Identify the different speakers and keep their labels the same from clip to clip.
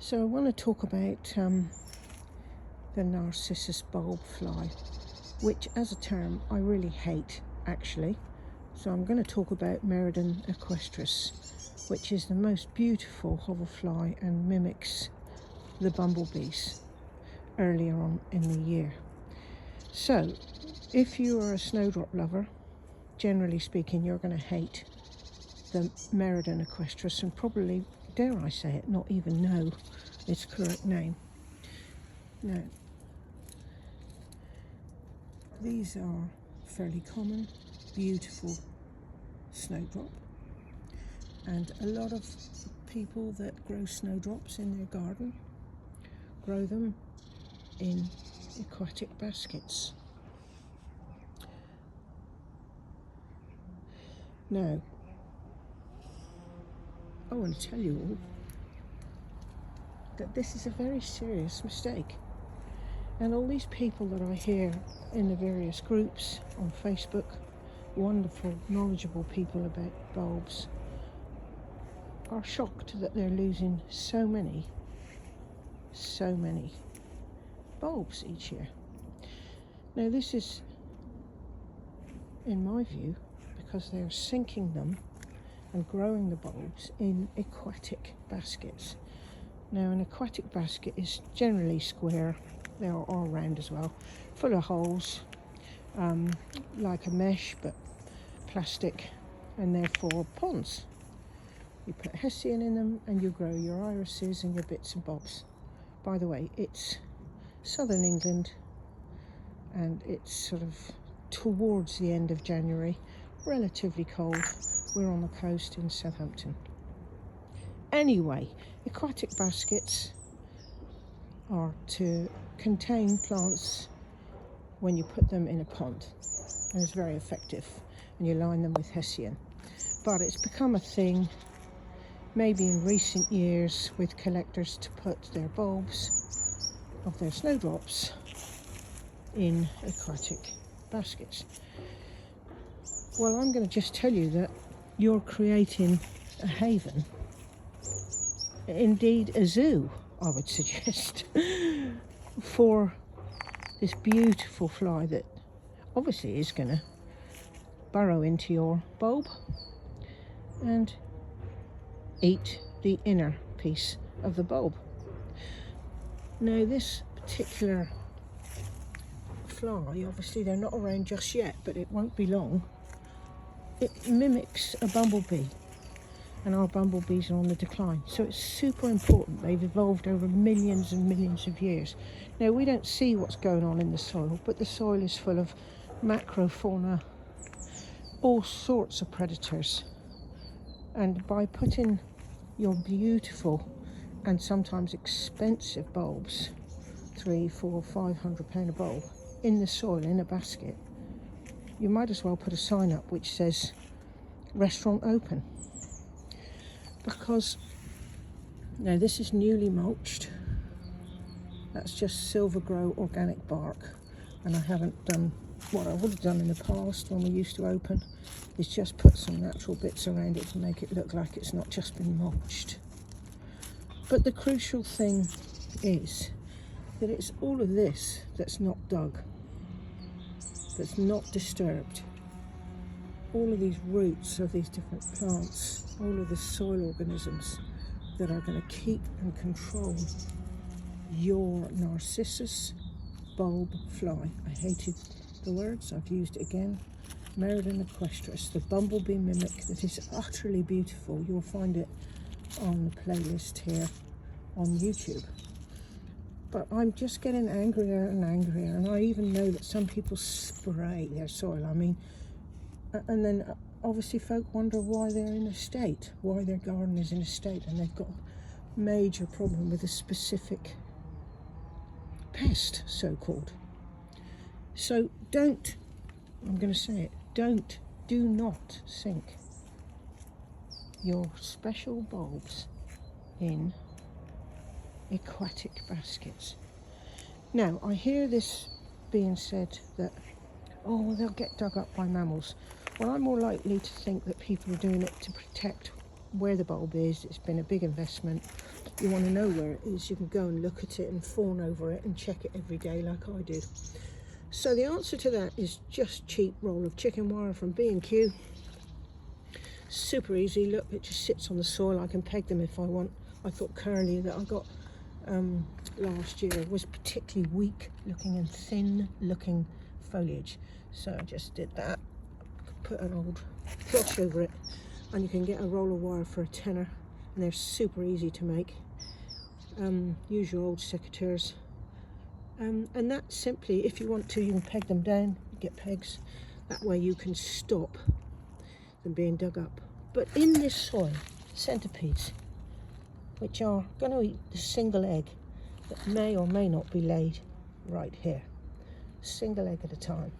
Speaker 1: So I want to talk about the narcissus bulb fly, which as a term I really hate actually. So I'm going to talk about Merodon equestris, which is the most beautiful hoverfly and mimics the bumblebees earlier on in the year. So if you are a snowdrop lover, generally speaking, you're going to hate the Merodon equestris and probably, dare I say it, not even know its correct name. Now, these are fairly common, beautiful snowdrop, and a lot of people that grow snowdrops in their garden grow them in aquatic baskets. Now, I want to tell you all that this is a very serious mistake, and all these people that I hear in the various groups on Facebook, wonderful, knowledgeable people about bulbs, are shocked that they're losing so many bulbs each year. Now this is, in my view, because they are sinking them and growing the bulbs in aquatic baskets. Now an aquatic basket is generally square, they are all round as well, full of holes, like a mesh but plastic, and therefore ponds. You put hessian in them and you grow your irises and your bits and bobs. By the way, it's southern England and it's sort of towards the end of January, relatively cold. We're on the coast in Southampton. Anyway, aquatic baskets are to contain plants when you put them in a pond, and it's very effective, and you line them with hessian. But it's become a thing maybe in recent years with collectors to put their bulbs of their snowdrops in aquatic baskets. Well, I'm going to just tell you that you're creating a haven, indeed a zoo, I would suggest, for this beautiful fly that obviously is going to burrow into your bulb and eat the inner piece of the bulb. Now this particular fly, obviously they're not around just yet, but it won't be long. It mimics a bumblebee, and our bumblebees are on the decline, so it's super important. They've evolved over millions and millions of years. Now we don't see what's going on in the soil, but the soil is full of macrofauna, all sorts of predators, and by putting your beautiful and sometimes expensive bulbs, £300, £400, £500 a bulb, in the soil in a basket, you might as well put a sign up which says restaurant open. Because now this is newly mulched, that's just silver grow organic bark, and I haven't done what I would have done in the past when we used to open, is just put some natural bits around it to make it look like it's not just been mulched. But the crucial thing is that it's all of this that's not dug, that's not disturbed. All of these roots of these different plants, all of the soil organisms that are going to keep and control your narcissus bulb fly. I hated the words, I've used it again. Merodon equestris, the bumblebee mimic that is utterly beautiful. You'll find it on the playlist here on YouTube. But I'm just getting angrier and angrier, and I even know that some people spray their soil. I mean, and then obviously folk wonder why they're in a state, why their garden is in a state, and they've got a major problem with a specific pest, so-called. So don't, I'm going to say it, do not sink your special bulbs in aquatic baskets. Now, I hear this being said that, oh, they'll get dug up by mammals. Well, I'm more likely to think that people are doing it to protect where the bulb is. It's been a big investment. you want to know where it is, you can go and look at it and fawn over it and check it every day like I do. So the answer to that is just cheap roll of chicken wire from B&Q. Super easy. Look, it just sits on the soil. I can peg them if I want. I thought curly that I got last year was particularly weak looking and thin looking foliage, so I just did that. Put an old cloth over it, and you can get a roll of wire for a tenner, and they're super easy to make. Use your old secateurs, and that simply, if you want to, you can peg them down, get pegs, that way you can stop them being dug up. But in this soil, centipedes, which are going to eat the single egg that may or may not be laid right here, single egg at a time.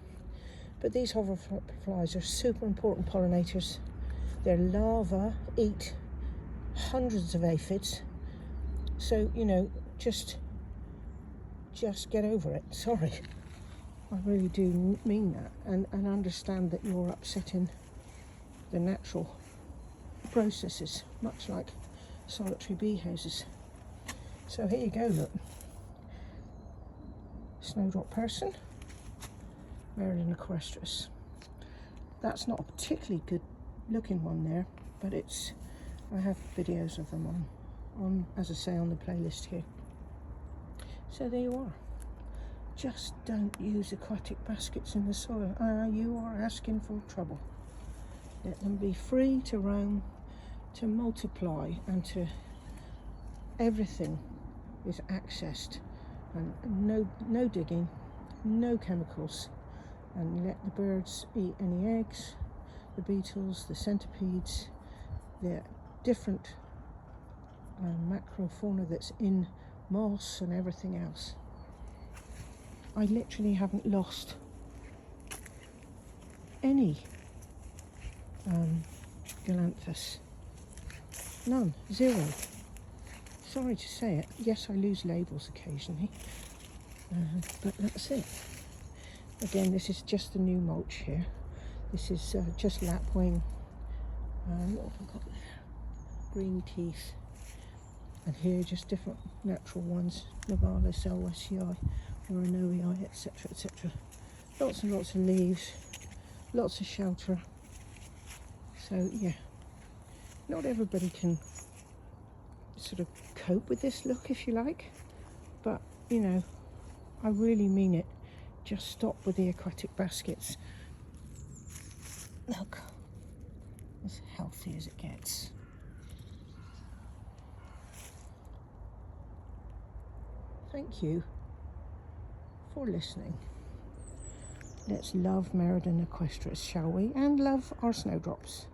Speaker 1: But these hoverflies are super important pollinators. Their larvae eat hundreds of aphids, so you know, just get over it. Sorry, I really do mean that, and understand that you're upsetting the natural processes, much like solitary bee houses. So here you go, look. Snowdrop person, Merodon equestris. That's not a particularly good looking one there, but it's, I have videos of them on as I say, on the playlist here. So there you are. Just don't use aquatic baskets in the soil. You are asking for trouble. Let them be free to roam, to multiply, and to everything is accessed, and no digging, no chemicals, and let the birds eat any eggs, the beetles, the centipedes, the different macrofauna that's in moss and everything else. I literally haven't lost any Galanthus. None. Zero. Sorry to say it. Yes, I lose labels occasionally, but that's it. Again, this is just the new mulch here. This is just lapwing. What have I got there? Green teeth. And here, just different natural ones. Navalis, LSCI, Merodon, etc., etc. Lots and lots of leaves. Lots of shelter. So, yeah. Not everybody can sort of cope with this look, if you like, but you know, I really mean it. Just stop with the aquatic baskets. Look, as healthy as it gets. Thank you for listening. Let's love Merodon equestris, shall we? And love our snowdrops.